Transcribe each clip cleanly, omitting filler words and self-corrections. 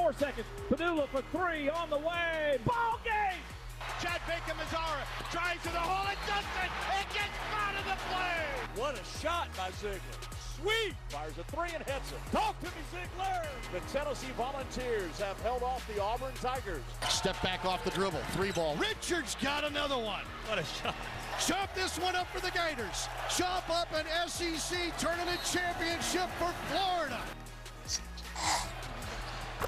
4 seconds. Padula for 3 on the way. Ball game! Chad Baker-Mazara drives to the hole. It does it! It gets out of the play! What a shot by Ziegler. Sweet! Fires a 3 and hits it. Talk to me, Ziegler! The Tennessee Volunteers have held off the Auburn Tigers. Step back off the dribble. 3 ball. Richards got another one. What a shot. Chop this one up for the Gators. Chop up an SEC tournament championship for Florida.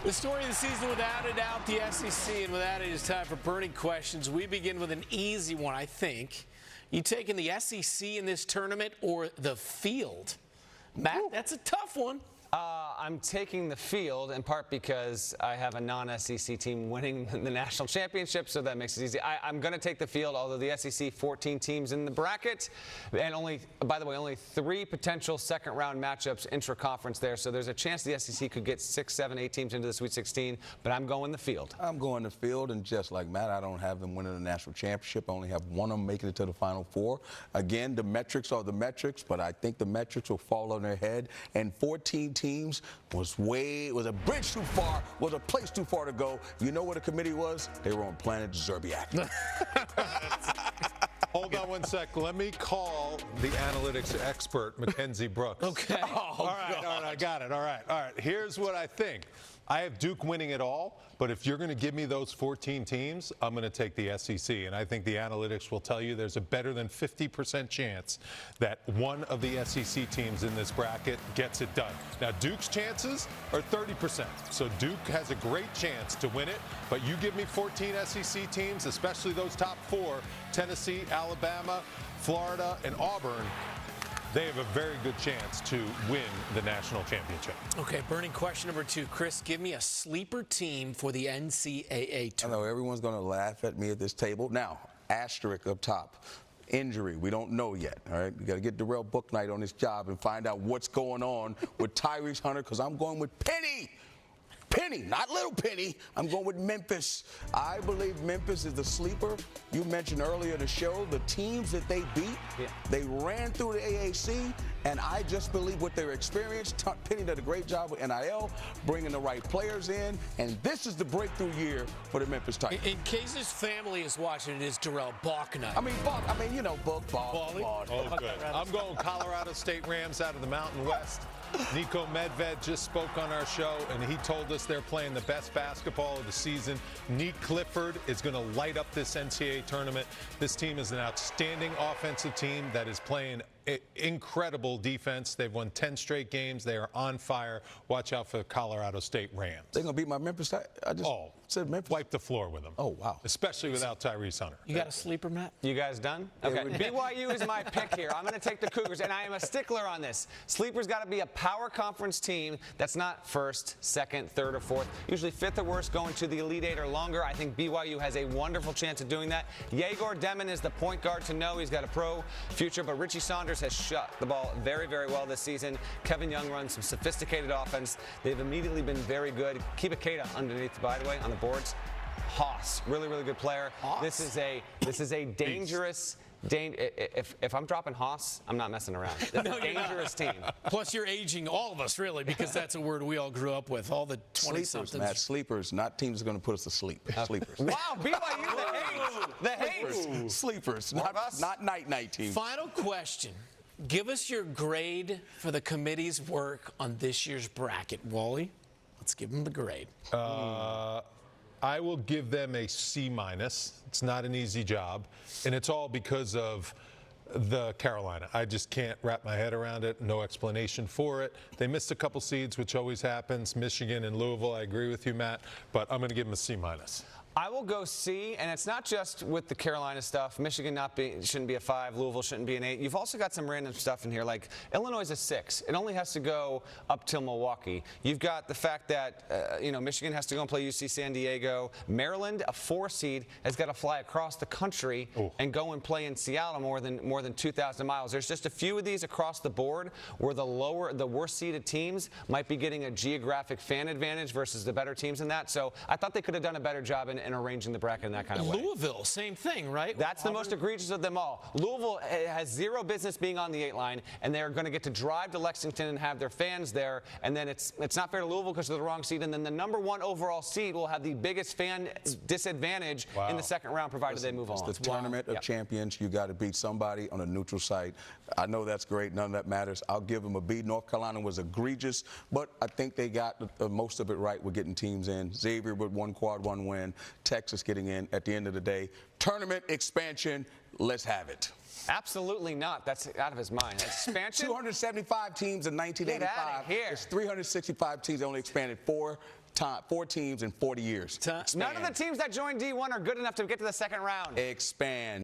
The story of the season, without a doubt, the SEC, and without it, it's time for burning questions. We begin with an easy one, I think. You taking the SEC in this tournament or the field? Matt, that's a tough one. I'm taking the field, in part because I have a non-SEC team winning the national championship, so that makes it easy. I'm going to take the field, although the SEC, 14 teams in the bracket, and only, by the way, only 3 potential second-round matchups intra-conference there, so there's a chance the SEC could get 6, 7, 8 teams into the Sweet 16, but I'm going the field. I'm going the field, and just like Matt, I don't have them winning the national championship. I only have one of them making it to the Final Four. Again, the metrics are the metrics, but I think the metrics will fall on their head, and 14 teams was a bridge too far, was a place too far to go. You know what the committee was? They were on planet Zerbiak. Hold on one sec. Let me call the analytics expert, Mackenzie Brooks. Okay. All right, I got it. All right. Here's what I think. I have Duke winning it all, but if you're going to give me those 14 teams, I'm going to take the SEC. And I think the analytics will tell you there's a better than 50% chance that one of the SEC teams in this bracket gets it done. Now, Duke's chances are 30%. So Duke has a great chance to win it, but you give me 14 SEC teams, especially those top 4, Tennessee, Alabama, Florida, and Auburn, they have a very good chance to win the national championship. Okay, burning question number 2. Chris, give me a sleeper team for the NCAA tournament. I know everyone's going to laugh at me at this table. Now, asterisk up top. Injury, we don't know yet, all right? We got to get Darrell Booknight on his job and find out what's going on with Tyrese Hunter, because I'm going with Penny. Penny, not Little Penny. I'm going with Memphis. I believe Memphis is the sleeper. You mentioned earlier in the show, the teams that they beat, they ran through the AAC, and I just believe with their experience, Penny did a great job with NIL, bringing the right players in, and this is the breakthrough year for the Memphis Titans. In case his family is watching, it is Darrell Bocknight. You know, Ball. Oh, good. I'm going Colorado State Rams out of the Mountain West. Nico Medved just spoke on our show, and he told us they're playing the best basketball of the season. Nick Clifford is going to light up this NCAA tournament. This team is an outstanding offensive team that is playing incredible defense. They've won 10 straight games. They are on fire. Watch out for the Colorado State Rams. They're going to beat my Memphis. I just said Memphis. Wipe the floor with them. Oh, wow. Especially without Tyrese Hunter. You got a sleeper, Matt? You guys done? Okay. BYU is my pick here. I'm going to take the Cougars, and I am a stickler on this. Sleeper's got to be a power conference team that's not first, second, third, or fourth. Usually fifth or worse, going to the Elite Eight or longer. I think BYU has a wonderful chance of doing that. Yegor Demon is the point guard to know. He's got a pro future, but Richie Saunders has shot the ball very, very well this season. Kevin Young runs some sophisticated offense. They've immediately been very good. Kiba Keita underneath, by the way, on the boards. Haas, really, really good player. Haas? This is a dangerous. If I'm dropping Haas, I'm not messing around. It's a dangerous team. Plus, you're aging all of us, really, because that's a word we all grew up with. All the 20-somethings. Sleepers, Matt. Sleepers, not teams that are going to put us to sleep. Sleepers. Wow, BYU, the hate. Sleepers, not night teams. Final question. Give us your grade for the committee's work on this year's bracket. Wally, let's give them the grade. I will give them a C-. It's not an easy job, and it's all because of the Carolina. I just can't wrap my head around it. No explanation for it. They missed a couple seeds, which always happens. Michigan and Louisville, I agree with you, Matt, but I'm going to give them a C-. I will go C, and it's not just with the Carolina stuff. Michigan shouldn't be a 5. Louisville shouldn't be an 8. You've also got some random stuff in here, like Illinois is a 6. It only has to go up till Milwaukee. You've got the fact that Michigan has to go and play UC San Diego. Maryland, a 4 seed, has got to fly across the country and go and play in Seattle more than 2,000 miles. There's just a few of these across the board where the worst seeded teams might be getting a geographic fan advantage versus the better teams in that. So I thought they could have done a better job, and and arranging the bracket in that kind of way. Louisville, same thing, right? That's the most egregious of them all. Louisville has zero business being on the 8 line, and they're going to get to drive to Lexington and have their fans there, and then it's not fair to Louisville because they're the wrong seed, and then the #1 overall seed will have the biggest fan disadvantage in the second round, provided they move on. It's the tournament of champions. You got to beat somebody on a neutral site. I know that's great. None of that matters. I'll give them a B. North Carolina was egregious, but I think they got most of it right with getting teams in. Xavier with 1 quad 1 win. Texas getting in. At the end of the day, tournament expansion. Let's have it. Absolutely not. That's out of his mind. Expansion? 275 teams in 1985. Get out of here. It's 365 teams. They only expanded 4 teams in 40 years. None of the teams that joined D1 are good enough to get to the second round. Expand.